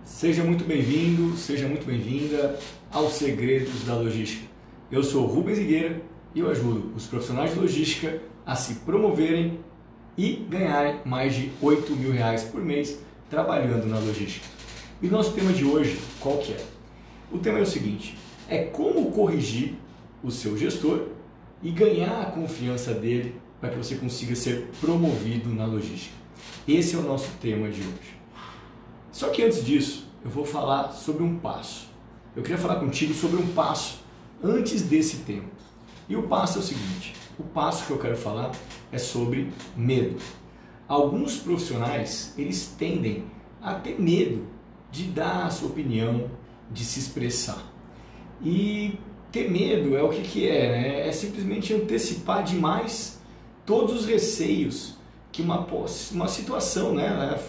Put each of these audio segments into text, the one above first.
Seja muito bem-vindo, seja muito bem-vinda aos Segredos da Logística. Eu sou Rubens Higueira e eu ajudo os profissionais de logística a se promoverem e ganharem mais de R$ 8.000 por mês trabalhando na logística. E o nosso tema de hoje, qual que é? O tema é o seguinte, é como corrigir o seu gestor e ganhar a confiança dele para que você consiga ser promovido na logística. Esse é o nosso tema de hoje. Só que antes disso, eu vou falar sobre um passo. Eu queria falar contigo sobre um passo antes desse tema. E o passo é o seguinte, o passo que eu quero falar é sobre medo. Alguns profissionais, eles tendem a ter medo de dar a sua opinião, de se expressar. E ter medo é o que é, né? É simplesmente antecipar demais todos os receios que uma situação, né,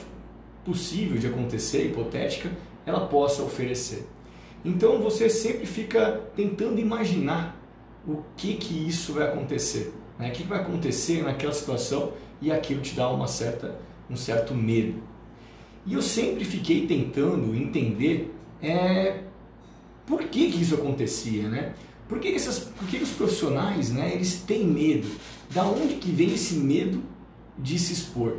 possível de acontecer, hipotética, ela possa oferecer. Então você sempre fica tentando imaginar o que isso vai acontecer, né? O que vai acontecer naquela situação e aquilo te dá um certo medo. E eu sempre fiquei tentando entender por que isso acontecia, né? Por que os profissionais, né, eles têm medo? Da onde que vem esse medo de se expor?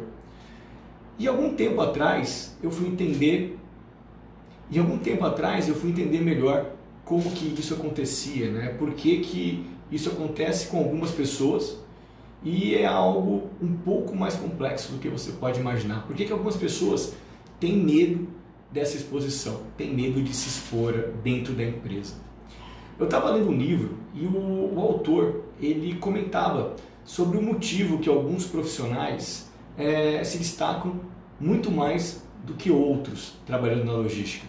E algum tempo atrás eu fui entender melhor como que isso acontecia, né? Por que isso acontece com algumas pessoas e é algo um pouco mais complexo do que você pode imaginar. Por que algumas pessoas têm medo dessa exposição, têm medo de se expor dentro da empresa? Eu estava lendo um livro e o autor ele comentava sobre o motivo que alguns profissionais se destacam muito mais do que outros trabalhando na logística.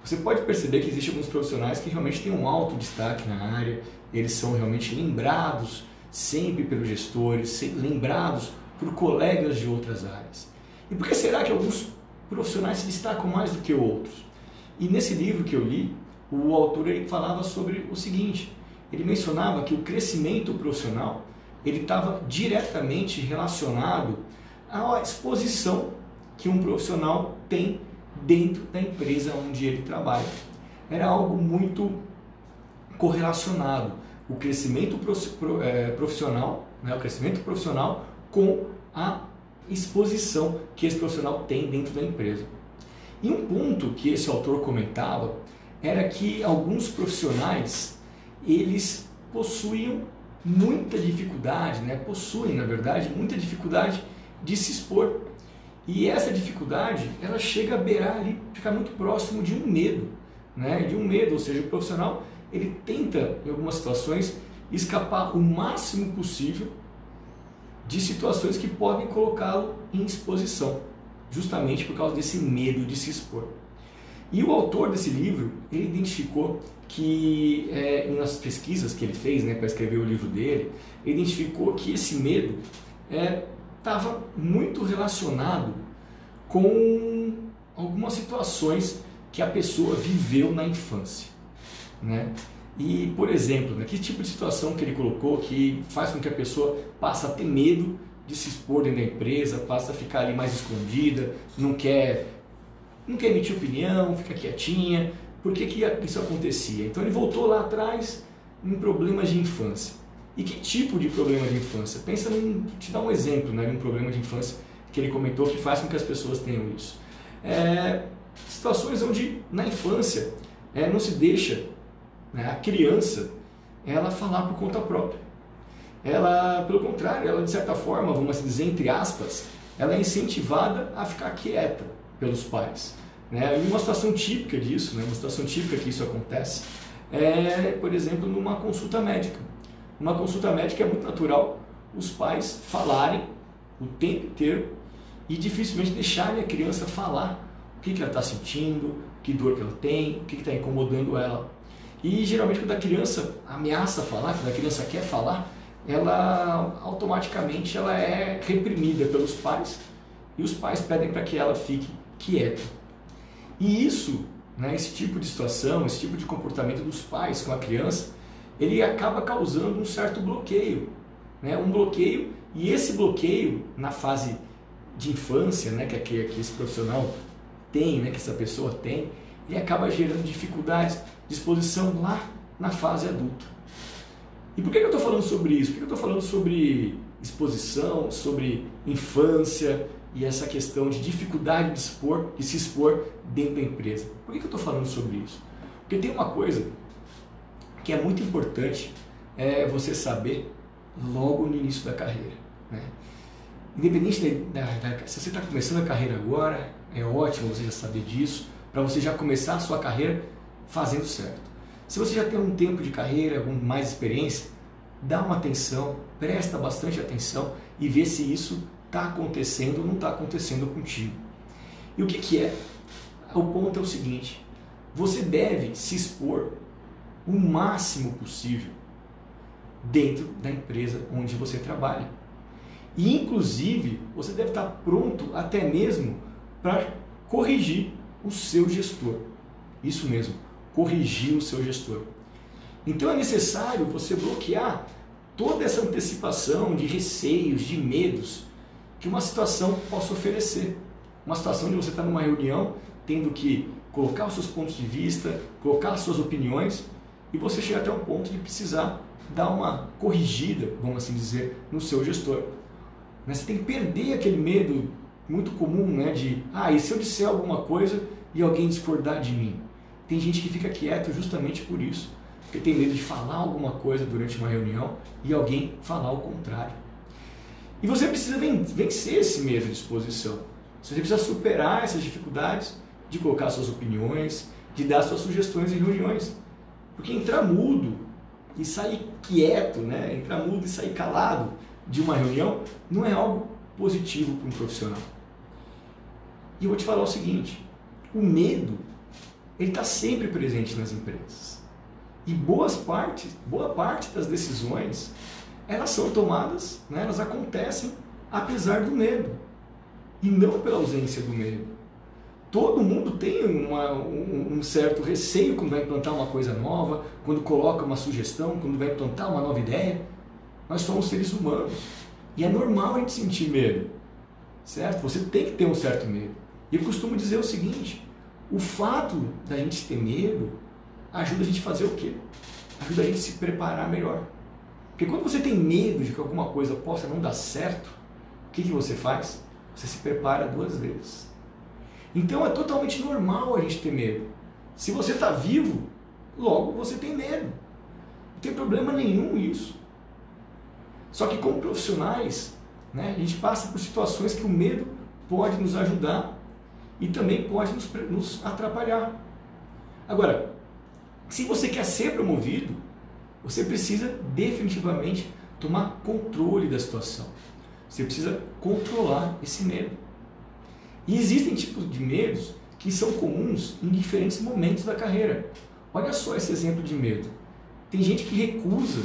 Você pode perceber que existem alguns profissionais que realmente têm um alto destaque na área, eles são realmente lembrados sempre pelos gestores, lembrados por colegas de outras áreas. E por que será que alguns profissionais se destacam mais do que outros? E nesse livro que eu li, o autor ele falava sobre o seguinte, ele mencionava que o crescimento profissional ele estava diretamente relacionado à exposição que um profissional tem dentro da empresa onde ele trabalha. Era algo muito correlacionado, o crescimento profissional, né, o crescimento profissional com a exposição que esse profissional tem dentro da empresa. E um ponto que esse autor comentava era que alguns profissionais, eles possuem muita dificuldade, né, muita dificuldade de se expor. E essa dificuldade, ela chega a beirar ali, ficar muito próximo de um medo, né? De um medo, ou seja, o profissional, ele tenta, em algumas situações, escapar o máximo possível de situações que podem colocá-lo em exposição, justamente por causa desse medo de se expor. E o autor desse livro, ele identificou que, nas pesquisas que ele fez, né, para escrever o livro dele, ele identificou que esse medo estava muito relacionado com algumas situações que a pessoa viveu na infância, né? E, por exemplo, né, que tipo de situação que ele colocou que faz com que a pessoa passe a ter medo de se expor dentro da empresa, passa a ficar ali mais escondida, não quer emitir opinião, fica quietinha. Por que isso acontecia? Então ele voltou lá atrás em problemas de infância. E que tipo de problema de infância? Pensa te dar um exemplo, né, de um problema de infância que ele comentou que faz com que as pessoas tenham isso. Situações onde na infância não se deixa, né, a criança ela falar por conta própria. Ela, pelo contrário, ela de certa forma, vamos dizer entre aspas, ela é incentivada a ficar quieta pelos pais, né? E uma situação típica disso, né, uma situação típica que isso acontece por exemplo, numa consulta médica. Uma consulta médica é muito natural os pais falarem o tempo inteiro e dificilmente deixarem a criança falar o que ela está sentindo, que dor que ela tem, o que está incomodando ela. E geralmente quando a criança ameaça falar, quando a criança quer falar, ela automaticamente ela é reprimida pelos pais e os pais pedem para que ela fique quieta. E isso, né, esse tipo de situação, esse tipo de comportamento dos pais com a criança, ele acaba causando um certo bloqueio, né? Um bloqueio, e esse bloqueio na fase de infância, né, que esse profissional tem, né, que essa pessoa tem, ele acaba gerando dificuldades de exposição lá na fase adulta. E por que eu estou falando sobre isso? Por que eu estou falando sobre exposição, sobre infância e essa questão de dificuldade de se expor dentro da empresa? Por que eu estou falando sobre isso? Porque tem uma coisa que é muito importante você saber logo no início da carreira, né? Independente se você está começando a carreira agora, é ótimo você já saber disso, para você já começar a sua carreira fazendo certo. Se você já tem um tempo de carreira, com mais experiência, dá uma atenção, presta bastante atenção e vê se isso está acontecendo ou não está acontecendo contigo. E o que é? O ponto é o seguinte: você deve se expor o máximo possível dentro da empresa onde você trabalha. E inclusive você deve estar pronto até mesmo para corrigir o seu gestor. Isso mesmo, corrigir o seu gestor. Então é necessário você bloquear toda essa antecipação de receios, de medos que uma situação possa oferecer. Uma situação onde você está numa reunião tendo que colocar os seus pontos de vista, colocar as suas opiniões, e você chega até um ponto de precisar dar uma corrigida, vamos assim dizer, no seu gestor. Você tem que perder aquele medo muito comum, né, de e se eu disser alguma coisa e alguém discordar de mim? Tem gente que fica quieto justamente por isso, porque tem medo de falar alguma coisa durante uma reunião e alguém falar o contrário. E você precisa vencer esse medo de exposição. Você precisa superar essas dificuldades de colocar suas opiniões, de dar suas sugestões em reuniões. Porque entrar mudo e sair quieto, né, entrar mudo e sair calado de uma reunião não é algo positivo para um profissional. E eu vou te falar o seguinte: o medo ele está sempre presente nas empresas. E boa parte das decisões elas são tomadas, né, elas acontecem apesar do medo e não pela ausência do medo. Todo mundo tem um certo receio quando vai implantar uma coisa nova, quando coloca uma sugestão, quando vai implantar uma nova ideia. Nós somos seres humanos e é normal a gente sentir medo, certo? Você tem que ter um certo medo. E eu costumo dizer o seguinte: o fato da gente ter medo ajuda a gente a fazer o quê? Ajuda a gente a se preparar melhor. Porque quando você tem medo de que alguma coisa possa não dar certo, o que você faz? Você se prepara 2 vezes. Então é totalmente normal a gente ter medo. Se você está vivo, logo você tem medo. Não tem problema nenhum isso. Só que como profissionais, né, a gente passa por situações que o medo pode nos ajudar e também pode nos atrapalhar. Agora, se você quer ser promovido, você precisa definitivamente tomar controle da situação. Você precisa controlar esse medo. E existem tipos de medos que são comuns em diferentes momentos da carreira. Olha só esse exemplo de medo. Tem gente que recusa,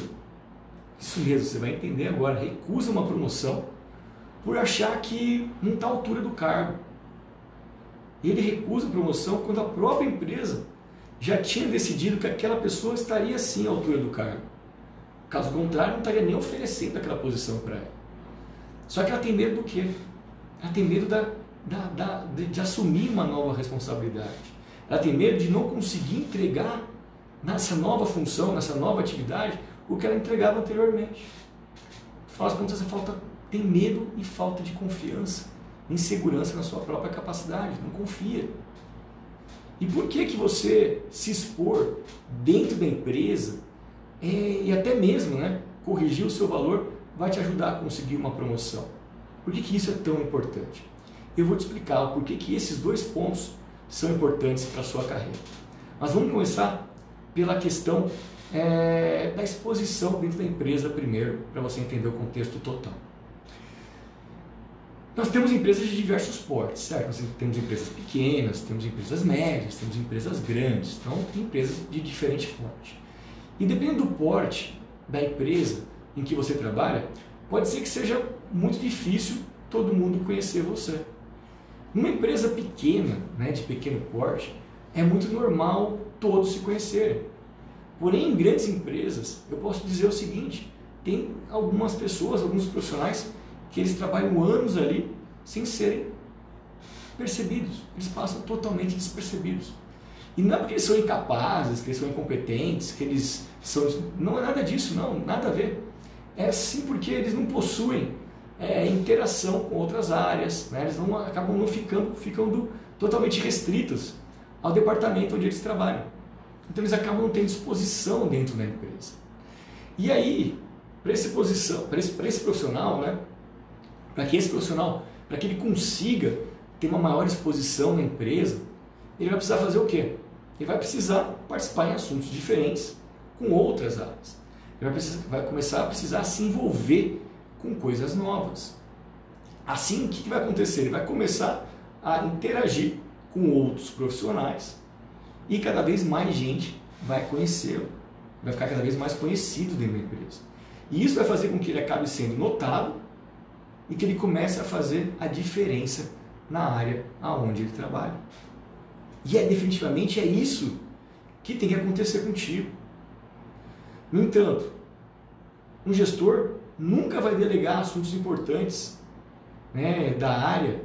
isso mesmo, você vai entender agora, recusa uma promoção por achar que não está à altura do cargo. Ele recusa a promoção quando a própria empresa já tinha decidido que aquela pessoa estaria sim à altura do cargo. Caso contrário, não estaria nem oferecendo aquela posição para ela. Só que ela tem medo do quê? Ela tem medo de assumir uma nova responsabilidade. Ela tem medo de não conseguir entregar nessa nova função, nessa nova atividade, o que ela entregava anteriormente. Afinal de contas, você tem medo e falta de confiança, insegurança na sua própria capacidade, não confia. E por que você se expor dentro da empresa e até mesmo, né, corrigir o seu valor vai te ajudar a conseguir uma promoção? Por que isso é tão importante? Eu vou te explicar o porquê que esses 2 pontos são importantes para a sua carreira. Mas vamos começar pela questão da exposição dentro da empresa primeiro, para você entender o contexto total. Nós temos empresas de diversos portes, certo? Nós temos empresas pequenas, temos empresas médias, temos empresas grandes, então tem empresas de diferente porte. E dependendo do porte da empresa em que você trabalha, pode ser que seja muito difícil todo mundo conhecer você. Numa empresa pequena, né, de pequeno porte, é muito normal todos se conhecerem. Porém, em grandes empresas, eu posso dizer o seguinte: tem algumas pessoas, alguns profissionais, que eles trabalham anos ali sem serem percebidos, eles passam totalmente despercebidos. E não é porque eles são incapazes, que eles são incompetentes, que eles são... Não é nada disso, não, nada a ver. É sim porque eles não possuem interação com outras áreas, né? Eles não, acabam não ficando totalmente restritos ao departamento onde eles trabalham. Então eles acabam não tendo disposição dentro da empresa. E aí, para esse profissional, né? Para que esse profissional, para que ele consiga ter uma maior exposição na empresa, ele vai precisar fazer o quê? Ele vai precisar participar em assuntos diferentes com outras áreas. Ele vai começar a precisar se envolver com coisas novas. Assim, o que vai acontecer? Ele vai começar a interagir com outros profissionais e cada vez mais gente vai conhecê-lo. Vai ficar cada vez mais conhecido dentro da empresa. E isso vai fazer com que ele acabe sendo notado e que ele comece a fazer a diferença na área aonde ele trabalha. E definitivamente é isso que tem que acontecer contigo. No entanto, um gestor nunca vai delegar assuntos importantes, né, da área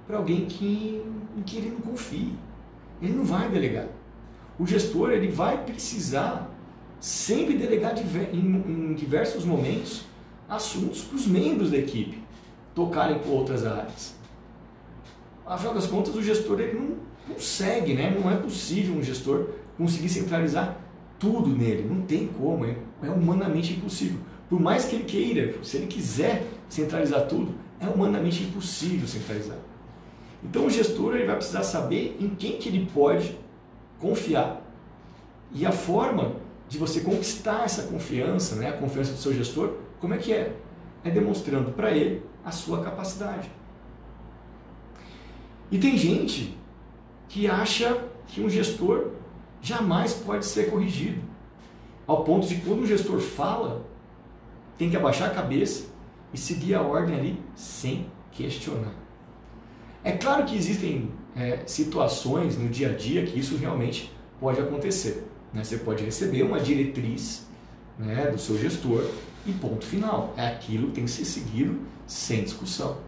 para alguém em que ele não confie. Ele não vai delegar. O gestor ele vai precisar sempre delegar em diversos momentos assuntos para os membros da equipe tocarem com outras áreas. Afinal das contas, o gestor ele não consegue, né? Não é possível um gestor conseguir centralizar tudo nele. Não tem como, é humanamente impossível. Por mais que ele queira, se ele quiser centralizar tudo, é humanamente impossível centralizar. Então o gestor ele vai precisar saber em quem que ele pode confiar. E a forma de você conquistar essa confiança, né, a confiança do seu gestor, como é que é? É demonstrando para ele a sua capacidade. E tem gente que acha que um gestor jamais pode ser corrigido, ao ponto de quando um gestor fala, tem que abaixar a cabeça e seguir a ordem ali sem questionar. É claro que existem situações no dia a dia que isso realmente pode acontecer, né? Você pode receber uma diretriz, né, do seu gestor e ponto final. É aquilo que tem que ser seguido sem discussão.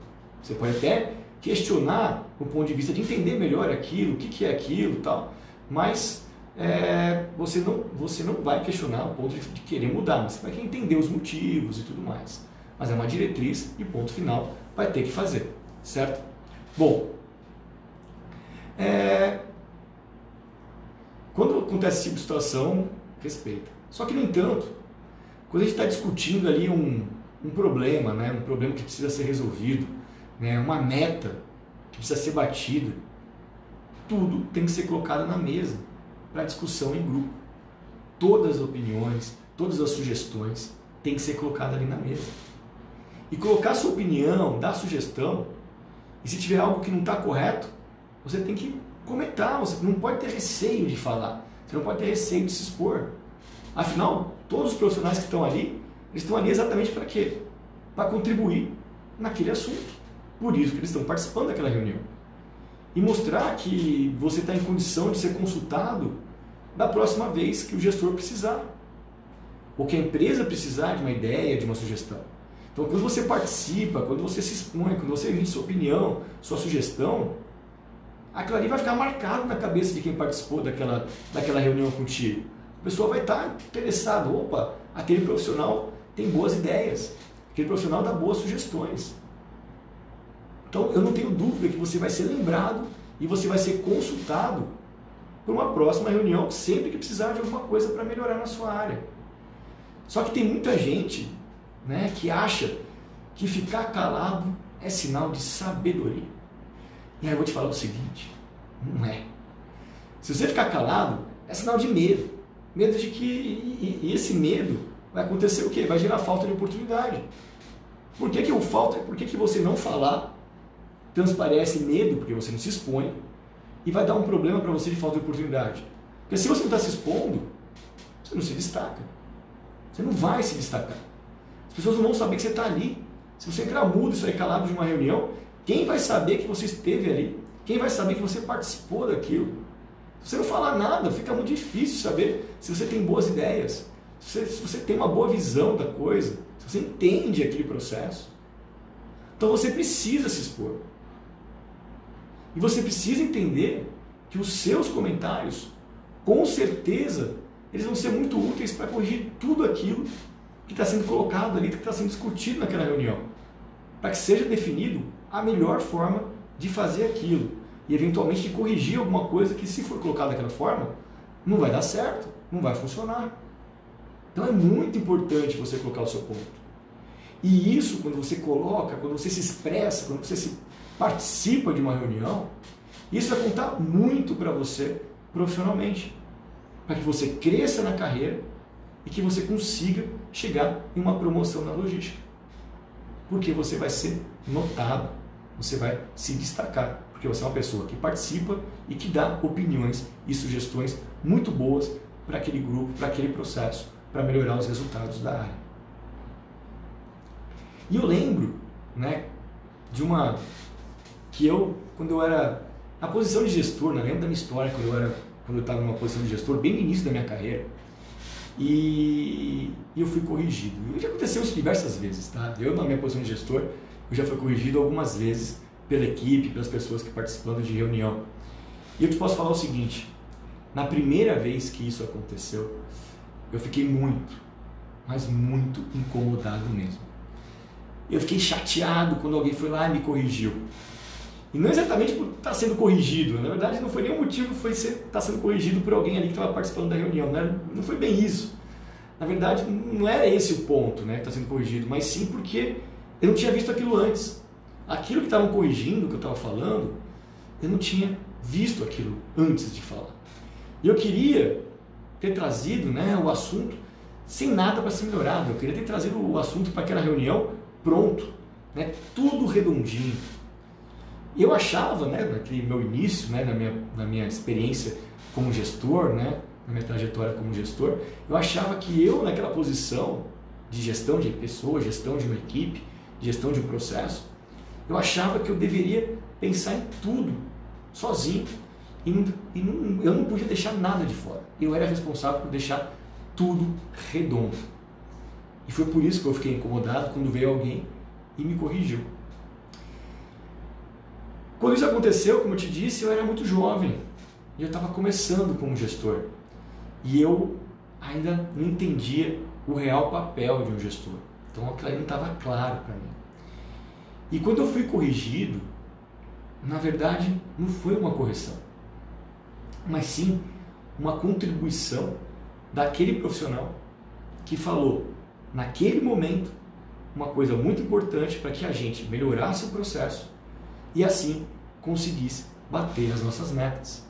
Você pode até questionar do ponto de vista de entender melhor aquilo, o que é aquilo e tal, mas você não vai questionar o ponto de querer mudar, mas você vai querer entender os motivos e tudo mais. Mas é uma diretriz e ponto final, vai ter que fazer, certo? Bom, quando acontece esse tipo de situação, respeita. Só que, no entanto, quando a gente está discutindo ali um problema, né, um problema que precisa ser resolvido, né, uma meta que precisa ser batida, tudo tem que ser colocado na mesa para discussão em grupo. Todas as opiniões, todas as sugestões têm que ser colocadas ali na mesa. E colocar sua opinião, dar sugestão, e se tiver algo que não está correto, você tem que comentar, você não pode ter receio de falar, você não pode ter receio de se expor. Afinal, todos os profissionais que estão ali, eles estão ali exatamente para quê? Para contribuir naquele assunto. Por isso que eles estão participando daquela reunião. E mostrar que você está em condição de ser consultado da próxima vez que o gestor precisar. Ou que a empresa precisar de uma ideia, de uma sugestão. Então, quando você participa, quando você se expõe, quando você emite sua opinião, sua sugestão, aquilo ali vai ficar marcado na cabeça de quem participou daquela reunião contigo. A pessoa vai estar interessada. Opa, aquele profissional tem boas ideias. Aquele profissional dá boas sugestões. Então, eu não tenho dúvida que você vai ser lembrado e você vai ser consultado por uma próxima reunião sempre que precisar de alguma coisa para melhorar na sua área. Só que tem muita gente, né, que acha que ficar calado é sinal de sabedoria. E aí eu vou te falar o seguinte, não é. Se você ficar calado, é sinal de medo. Medo de que... E esse medo vai acontecer o quê? Vai gerar falta de oportunidade. Por que você não falar transparece medo, porque você não se expõe, e vai dar um problema para você de falta de oportunidade? Porque se você não está se expondo, você não se destaca. Você não vai se destacar. As pessoas não vão saber que você está ali. Se você entrar mudo e sair calado de uma reunião, quem vai saber que você esteve ali? Quem vai saber que você participou daquilo? Se você não falar nada, fica muito difícil saber se você tem boas ideias, se você tem uma boa visão da coisa, se você entende aquele processo. Então você precisa se expor. E você precisa entender que os seus comentários, com certeza, eles vão ser muito úteis para corrigir tudo aquilo que está sendo colocado ali, que está sendo discutido naquela reunião, para que seja definido a melhor forma de fazer aquilo e eventualmente de corrigir alguma coisa que, se for colocado daquela forma, não vai dar certo, não vai funcionar. Então é muito importante você colocar o seu ponto. E isso, quando você coloca, quando você se expressa, quando você participa de uma reunião, isso vai contar muito para você profissionalmente, para que você cresça na carreira e que você consiga chegar em uma promoção na logística. Porque você vai ser notado, você vai se destacar, porque você é uma pessoa que participa e que dá opiniões e sugestões muito boas para aquele grupo, para aquele processo, para melhorar os resultados da área. E eu lembro, né, de uma que quando eu era na posição de gestor, né, lembro da minha história quando eu estava numa posição de gestor, bem no início da minha carreira, e eu fui corrigido. E já aconteceu isso diversas vezes, tá? Eu, na minha posição de gestor, eu já fui corrigido algumas vezes pela equipe, pelas pessoas que participando de reunião. E eu te posso falar o seguinte, na primeira vez que isso aconteceu, eu fiquei muito, mas muito incomodado mesmo. Eu fiquei chateado quando alguém foi lá e me corrigiu. E não exatamente por estar sendo corrigido, na verdade não foi nenhum motivo, foi estar sendo corrigido por alguém ali que estava participando da reunião, não foi bem isso. Na verdade não era esse o ponto, né, que está sendo corrigido, mas sim porque eu não tinha visto aquilo antes. Aquilo que estavam corrigindo, que eu estava falando, eu não tinha visto aquilo antes de falar. E eu queria ter trazido, né, o assunto sem nada para ser melhorado, eu queria ter trazido o assunto para aquela reunião pronto, né, tudo redondinho. Eu achava, né, naquele meu início, né, na minha experiência como gestor, né, na minha trajetória como gestor, eu achava que eu, naquela posição de gestão de pessoas, gestão de uma equipe, gestão de um processo, eu achava que eu deveria pensar em tudo, sozinho, eu não podia deixar nada de fora. Eu era responsável por deixar tudo redondo. E foi por isso que eu fiquei incomodado quando veio alguém e me corrigiu. Quando isso aconteceu, como eu te disse, eu era muito jovem. Eu estava começando como gestor. E eu ainda não entendia o real papel de um gestor. Então aquilo não estava claro para mim. E quando eu fui corrigido, na verdade não foi uma correção, mas sim uma contribuição daquele profissional que falou, naquele momento, uma coisa muito importante para que a gente melhorasse o processo e assim conseguisse bater as nossas metas.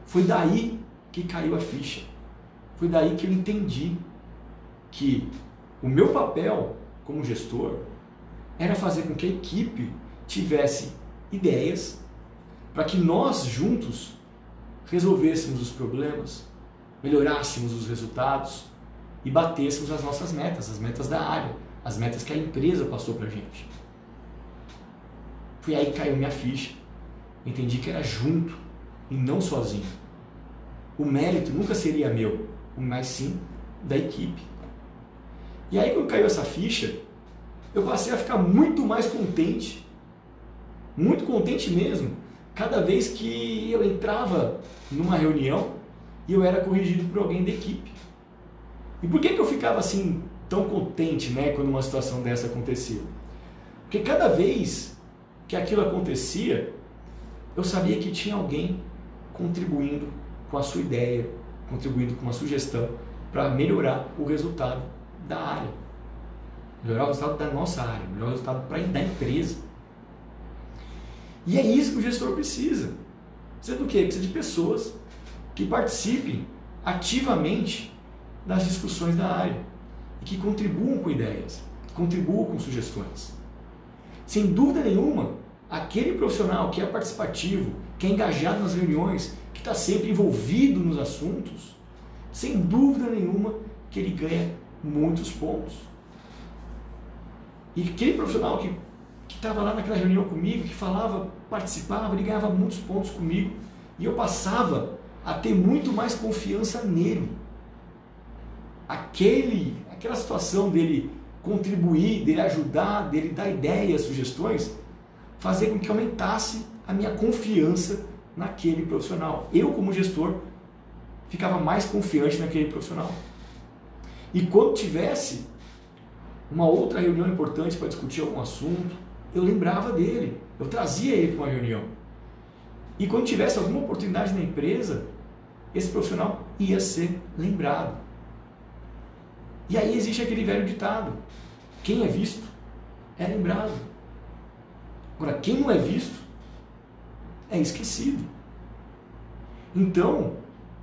Foi daí que caiu a ficha. Foi daí que eu entendi que o meu papel como gestor era fazer com que a equipe tivesse ideias para que nós juntos resolvêssemos os problemas, melhorássemos os resultados e batêssemos as nossas metas, as metas da área, as metas que a empresa passou para a gente. Foi aí que caiu minha ficha. Entendi que era junto e não sozinho. O mérito nunca seria meu, mas sim da equipe. E aí quando caiu essa ficha, eu passei a ficar muito mais contente, muito contente mesmo, cada vez que eu entrava numa reunião e eu era corrigido por alguém da equipe. E por que eu ficava assim tão contente, né, quando uma situação dessa acontecia? Porque cada vez que aquilo acontecia, eu sabia que tinha alguém contribuindo com a sua ideia, contribuindo com uma sugestão para melhorar o resultado da área, melhorar o resultado da nossa área, melhorar o resultado da empresa. E é isso que o gestor precisa. Precisa do quê? Precisa de pessoas que participem ativamente das discussões da área e que contribuam com ideias, que contribuam com sugestões. Sem dúvida nenhuma, aquele profissional que é participativo, que é engajado nas reuniões, que está sempre envolvido nos assuntos, sem dúvida nenhuma que ele ganha muitos pontos. E aquele profissional que estava lá naquela reunião comigo, que falava, participava, ele ganhava muitos pontos comigo, e eu passava a ter muito mais confiança nele. Aquela situação dele contribuir, dele ajudar, dele dar ideias, sugestões, fazer com que aumentasse a minha confiança naquele profissional. Eu, como gestor, ficava mais confiante naquele profissional. E quando tivesse uma outra reunião importante para discutir algum assunto, eu lembrava dele, eu trazia ele para uma reunião. E quando tivesse alguma oportunidade na empresa, esse profissional ia ser lembrado. E aí existe aquele velho ditado: quem é visto é lembrado. Agora, quem não é visto é esquecido. Então,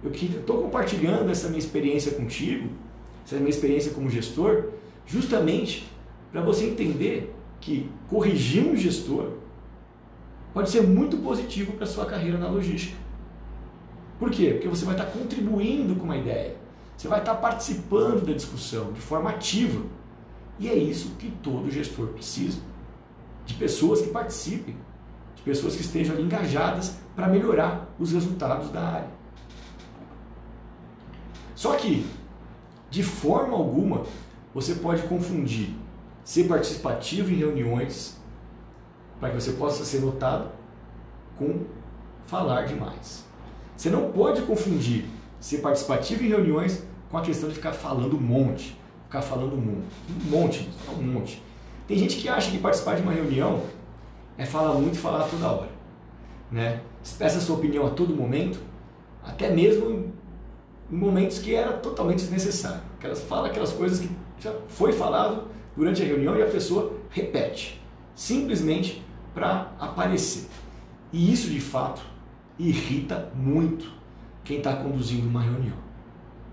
eu estou compartilhando essa minha experiência contigo, essa minha experiência como gestor, justamente para você entender que corrigir um gestor pode ser muito positivo para a sua carreira na logística. Por quê? Porque você vai estar contribuindo com uma ideia, você vai estar participando da discussão de forma ativa. E é isso que todo gestor precisa, de pessoas que participem, de pessoas que estejam ali engajadas para melhorar os resultados da área. Só que, de forma alguma, você pode confundir ser participativo em reuniões para que você possa ser notado com falar demais. Você não pode confundir ser participativo em reuniões com a questão de ficar falando um monte. Um monte. Tem gente que acha que participar de uma reunião é falar muito e falar toda hora, né? Expressa sua opinião a todo momento, até mesmo em momentos que era totalmente desnecessário. Fala aquelas coisas que já foi falado durante a reunião e a pessoa repete, simplesmente para aparecer. E isso, de fato, irrita muito quem está conduzindo uma reunião.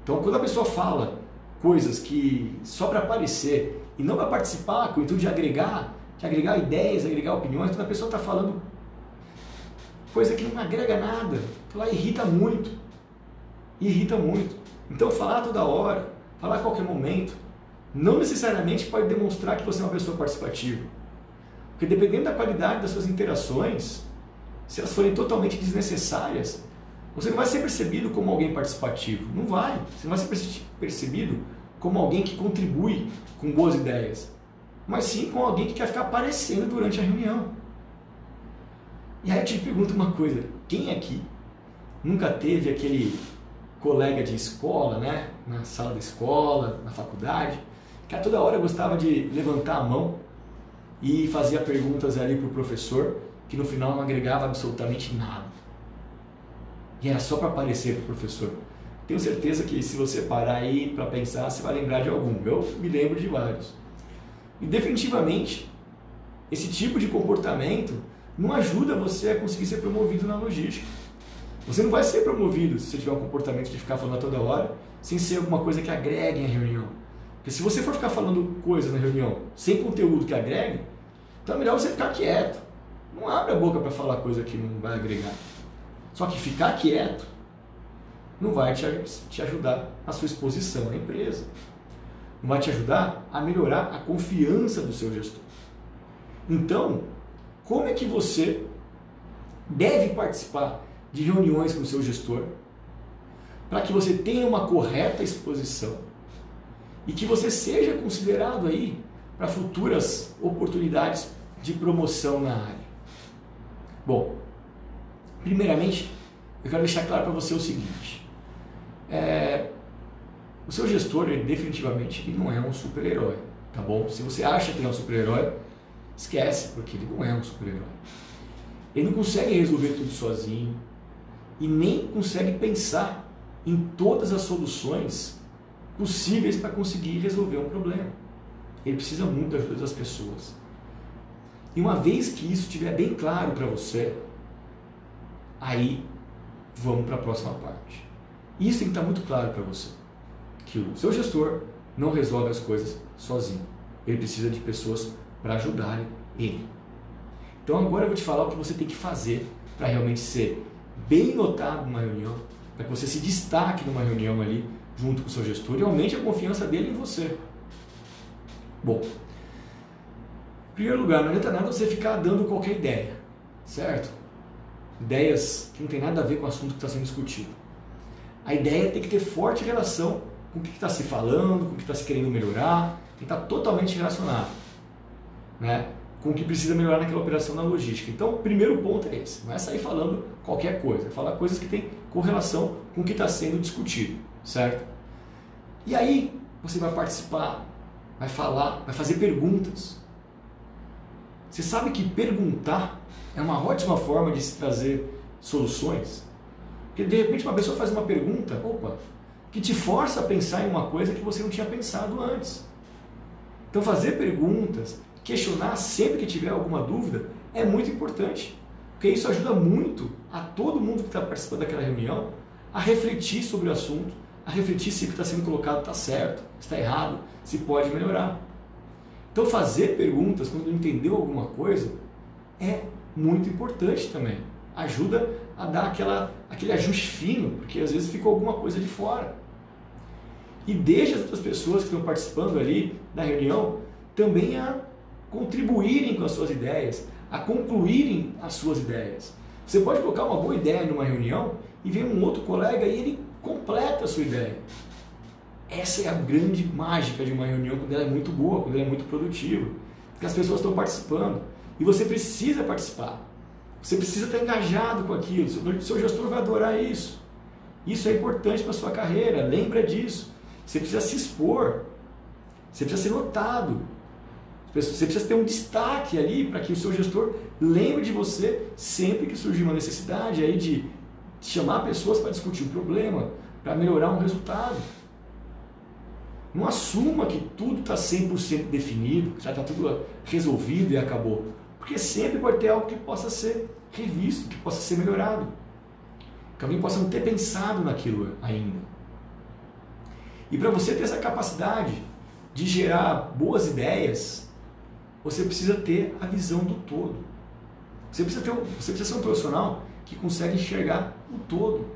Então, quando a pessoa fala coisas que só para aparecer e não para participar, com o intuito de agregar ideias, agregar opiniões, quando a pessoa está falando coisa que não agrega nada, ela irrita muito. Então, falar toda hora, falar a qualquer momento, não necessariamente pode demonstrar que você é uma pessoa participativa. Porque dependendo da qualidade das suas interações, se elas forem totalmente desnecessárias, você não vai ser percebido como alguém participativo. Não vai. Você não vai ser percebido como alguém que contribui com boas ideias. Mas sim como alguém que quer ficar aparecendo durante a reunião. E aí eu te pergunto uma coisa. Quem aqui nunca teve aquele colega de escola, né? Na sala da escola, na faculdade, que a toda hora gostava de levantar a mão e fazia perguntas ali para o professor, que no final não agregava absolutamente nada. E era só para aparecer para o professor. Tenho certeza que se você parar aí para pensar, você vai lembrar de algum. Eu me lembro de vários. E definitivamente, esse tipo de comportamento não ajuda você a conseguir ser promovido na logística. Você não vai ser promovido se você tiver um comportamento de ficar falando toda hora, sem ser alguma coisa que agregue a reunião. Porque se você for ficar falando coisas na reunião sem conteúdo que agregue, então é melhor você ficar quieto. Não abre a boca para falar coisa que não vai agregar. Só que ficar quieto não vai te ajudar na sua exposição à empresa. Não vai te ajudar a melhorar a confiança do seu gestor. Então, como é que você deve participar de reuniões com o seu gestor para que você tenha uma correta exposição e que você seja considerado aí para futuras oportunidades de promoção na área? Bom, primeiramente, eu quero deixar claro para você o seguinte. O seu gestor, ele definitivamente ele não é um super-herói, tá bom? Se você acha que ele é um super-herói, esquece, porque ele não é um super-herói. Ele não consegue resolver tudo sozinho e nem consegue pensar em todas as soluções possíveis para conseguir resolver um problema. Ele precisa muito da ajuda das pessoas. E uma vez que isso estiver bem claro para você, aí vamos para a próxima parte. Isso tem que estar muito claro para você, que o seu gestor não resolve as coisas sozinho. Ele precisa de pessoas para ajudarem ele. Então agora eu vou te falar o que você tem que fazer para realmente ser bem notado numa reunião, para que você se destaque numa reunião ali junto com o seu gestor e aumente a confiança dele em você. Bom, em primeiro lugar, não adianta nada você ficar dando qualquer ideia, certo? Ideias que não tem nada a ver com o assunto que está sendo discutido. A ideia tem que ter forte relação com o que está se falando, com o que está se querendo melhorar, tem que estar totalmente relacionado, né? com o que precisa melhorar naquela operação na logística. Então, o primeiro ponto é esse. Não é sair falando qualquer coisa, é falar coisas que têm correlação com o que está sendo discutido, certo? E aí, você vai participar, vai falar, vai fazer perguntas. Você sabe que perguntar é uma ótima forma de se trazer soluções? Porque, de repente, uma pessoa faz uma pergunta, opa, que te força a pensar em uma coisa que você não tinha pensado antes. Então, fazer perguntas, questionar sempre que tiver alguma dúvida é muito importante, porque isso ajuda muito a todo mundo que está participando daquela reunião a refletir sobre o assunto, a refletir se o que está sendo colocado está certo, está errado, se pode melhorar. Então, fazer perguntas quando não entendeu alguma coisa é muito importante também. Ajuda a dar aquele ajuste fino, porque às vezes ficou alguma coisa de fora. E deixa as outras pessoas que estão participando ali da reunião também a contribuírem com as suas ideias, a concluírem as suas ideias. Você pode colocar uma boa ideia numa reunião e vem um outro colega e ele completa a sua ideia. Essa é a grande mágica de uma reunião quando ela é muito boa, quando ela é muito produtiva, porque as pessoas estão participando e você precisa participar. Você precisa estar engajado com aquilo, seu gestor vai adorar isso. Isso é importante para a sua carreira, lembra disso. Você precisa se expor, você precisa ser notado. Você precisa ter um destaque ali para que o seu gestor lembre de você sempre que surgir uma necessidade aí de chamar pessoas para discutir um problema, para melhorar um resultado. Não assuma que tudo está 100% definido, que já está tudo resolvido e acabou. Porque sempre pode ter algo que possa ser revisto, que possa ser melhorado. Que alguém possa não ter pensado naquilo ainda. E para você ter essa capacidade de gerar boas ideias, você precisa ter a visão do todo. Você precisa ser um profissional que consegue enxergar o todo.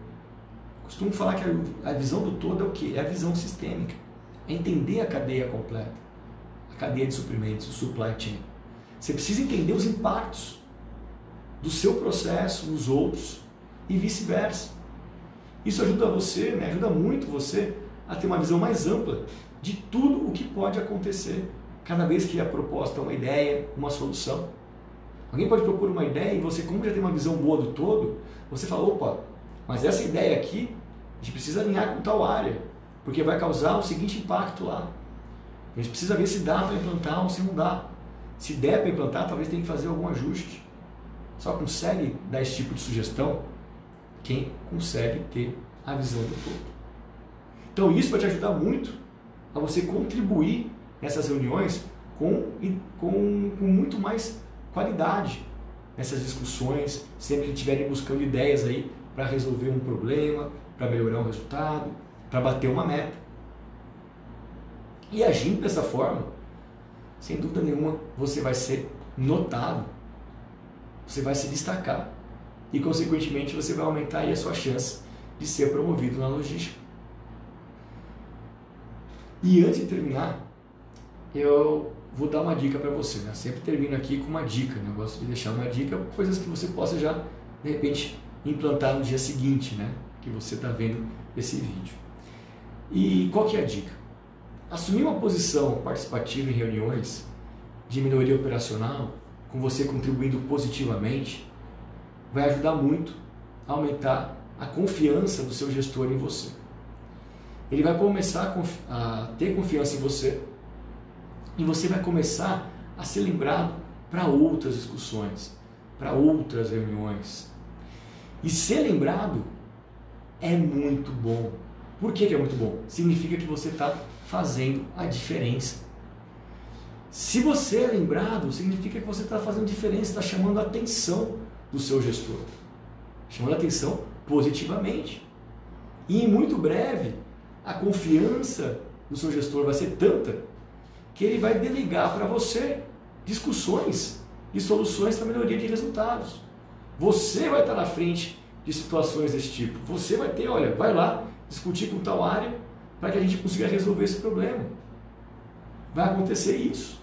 Costumo falar que a visão do todo é o quê? É a visão sistêmica. É entender a cadeia completa. A cadeia de suprimentos, o supply chain. Você precisa entender os impactos do seu processo nos outros e vice-versa. Isso ajuda você, ajuda muito você a ter uma visão mais ampla de tudo o que pode acontecer cada vez que a proposta é uma ideia, uma solução. Alguém pode propor uma ideia e você, como já tem uma visão boa do todo, você fala, opa, mas essa ideia aqui, a gente precisa alinhar com tal área, porque vai causar o seguinte impacto lá. A gente precisa ver se dá para implantar ou se não dá. Se der para implantar, talvez tenha que fazer algum ajuste. Só consegue dar esse tipo de sugestão quem consegue ter a visão do todo. Então isso vai te ajudar muito a você contribuir nessas reuniões com muito mais qualidade nessas discussões, sempre que estiverem buscando ideias aí para resolver um problema, para melhorar um resultado, para bater uma meta. E agindo dessa forma, sem dúvida nenhuma, você vai ser notado, você vai se destacar e, consequentemente, você vai aumentar aí a sua chance de ser promovido na logística. E antes de terminar, eu vou dar uma dica para você, né? Sempre termino aqui com uma dica, né? Eu gosto de deixar uma dica, coisas que você possa já, de repente, implantar no dia seguinte, né? Que você está vendo esse vídeo. E qual que é a dica? Assumir uma posição participativa em reuniões de melhoria operacional, com você contribuindo positivamente, vai ajudar muito a aumentar a confiança do seu gestor em você. Ele vai começar a ter confiança em você e você vai começar a ser lembrado para outras discussões, para outras reuniões. E ser lembrado é muito bom. Por que é muito bom? Significa que você está fazendo a diferença. Se você é lembrado, significa que você está fazendo diferença, está chamando a atenção do seu gestor. Chamando a atenção positivamente. E em muito breve, a confiança do seu gestor vai ser tanta que ele vai delegar para você discussões e soluções para melhoria de resultados. Você vai estar na frente de situações desse tipo. Você vai ter, olha, vai lá discutir com tal área para que a gente consiga resolver esse problema. Vai acontecer isso.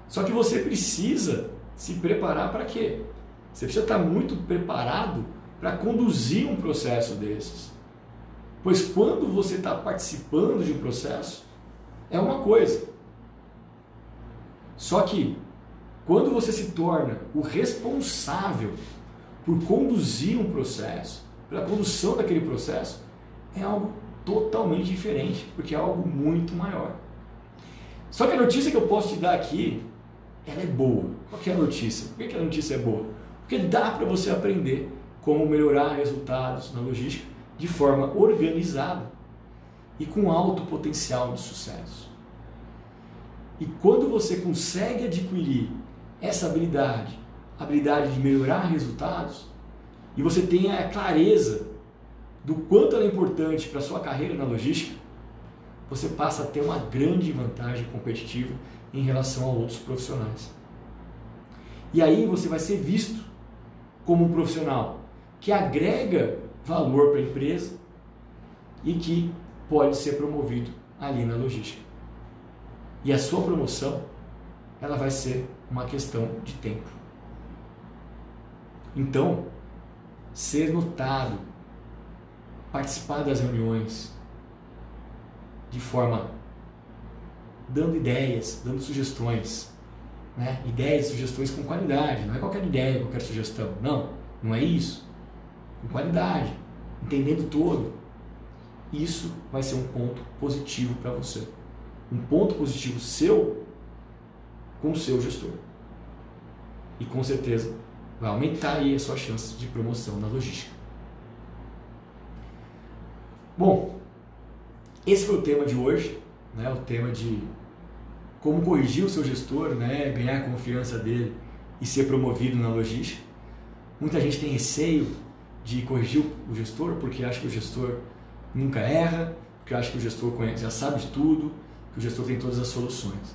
Só que você precisa se preparar para quê? Você precisa estar muito preparado para conduzir um processo desses. Pois quando você está participando de um processo, é uma coisa. Só que Quando você se torna o responsável por conduzir um processo, pela condução daquele processo, é algo totalmente diferente, porque é algo muito maior. Só que a notícia que eu posso te dar aqui, ela é boa. Qual que é a notícia? Por que a notícia é boa? Porque dá para você aprender como melhorar resultados na logística de forma organizada e com alto potencial de sucesso. E quando você consegue adquirir essa habilidade, a habilidade de melhorar resultados, e você tem a clareza do quanto ela é importante para a sua carreira na logística, você passa a ter uma grande vantagem competitiva em relação a outros profissionais. E aí você vai ser visto como um profissional que agrega valor para a empresa e que pode ser promovido ali na logística. E a sua promoção, ela vai ser uma questão de tempo. Então, ser notado, participar das reuniões de forma dando ideias, dando sugestões, né? Ideias e sugestões com qualidade, não é qualquer ideia, qualquer sugestão, não é isso. Com qualidade, entendendo todo. Isso vai ser um ponto positivo para você. Um ponto positivo seu com o seu gestor. E com certeza vai aumentar aí a sua chance de promoção na logística. Bom, esse foi o tema de hoje, né? O tema de como corrigir o seu gestor, né? Ganhar a confiança dele e ser promovido na logística. Muita gente tem receio de corrigir o gestor porque acha que o gestor nunca erra, porque acha que o gestor já sabe de tudo, que o gestor tem todas as soluções.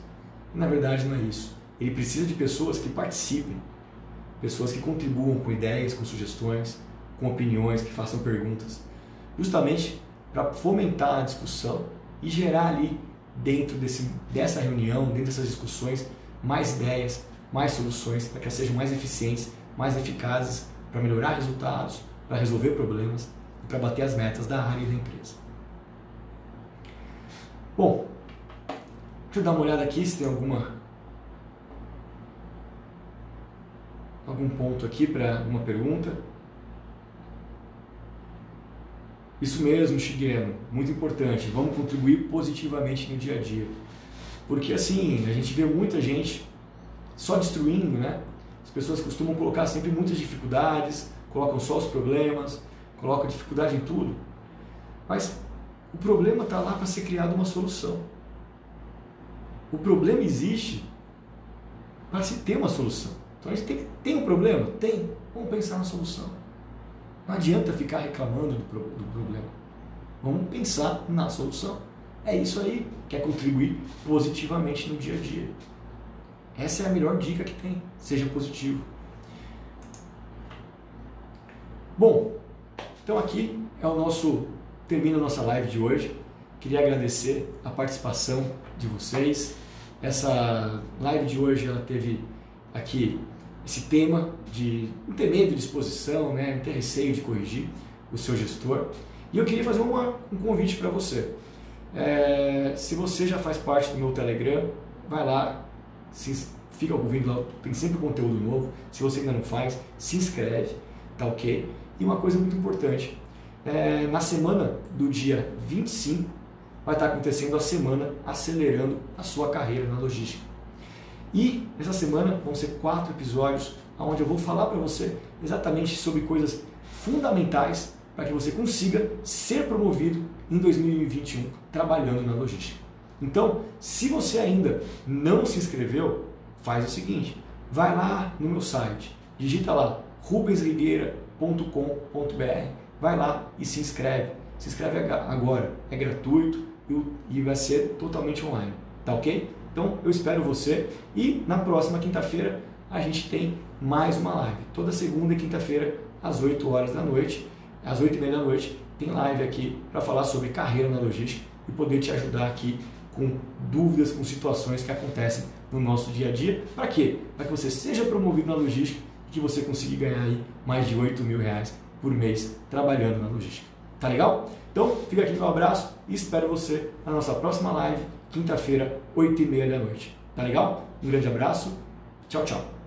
E, na verdade não é isso. Ele precisa de pessoas que participem, pessoas que contribuam com ideias, com sugestões, com opiniões, que façam perguntas, justamente para fomentar a discussão e gerar ali dentro dessa reunião, dentro dessas discussões, mais ideias, mais soluções, para que elas sejam mais eficientes, mais eficazes, para melhorar resultados, para resolver problemas e para bater as metas da área e da empresa. Bom, deixa eu dar uma olhada aqui se tem algum ponto aqui para alguma pergunta. Isso mesmo, Shigeru, muito importante. Vamos contribuir positivamente no dia a dia. Porque assim, a gente vê muita gente só destruindo, né? As pessoas costumam colocar sempre muitas dificuldades, colocam só os problemas, colocam dificuldade em tudo. Mas o problema está lá para ser criada uma solução. O problema existe para se ter uma solução. Então a gente tem um problema? Tem. Vamos pensar na solução. Não adianta ficar reclamando do problema. Vamos pensar na solução. É isso aí que é contribuir positivamente no dia a dia. Essa é a melhor dica que tem. Seja positivo. Bom, então aqui termina a nossa live de hoje. Queria agradecer a participação de vocês. Essa live de hoje ela teve aqui esse tema de não ter medo de exposição, né? Não ter receio de corrigir o seu gestor. E eu queria fazer um convite para você. Se você já faz parte do meu Telegram, vai lá, fica ouvindo lá, tem sempre conteúdo novo. Se você ainda não faz, se inscreve, tá ok? E uma coisa muito importante, na semana do dia 25, vai estar acontecendo a semana acelerando a sua carreira na logística. E nessa semana vão ser 4 episódios onde eu vou falar para você exatamente sobre coisas fundamentais para que você consiga ser promovido em 2021 trabalhando na logística. Então, se você ainda não se inscreveu, faz o seguinte, vai lá no meu site, digita lá rubensrigueira.com.br, vai lá e se inscreve. Se inscreve agora, é gratuito e vai ser totalmente online, tá ok? Então eu espero você e na próxima quinta-feira a gente tem mais uma live. Toda segunda e quinta-feira às 8 horas da noite, às 8h30 da noite, tem live aqui para falar sobre carreira na logística e poder te ajudar aqui com dúvidas, com situações que acontecem no nosso dia a dia. Para quê? Para que você seja promovido na logística e que você consiga ganhar aí mais de R$8.000 por mês trabalhando na logística. Tá legal? Então fica aqui meu abraço e espero você na nossa próxima live, quinta-feira, 8h30 da noite. Tá legal? Um grande abraço Tchau, tchau.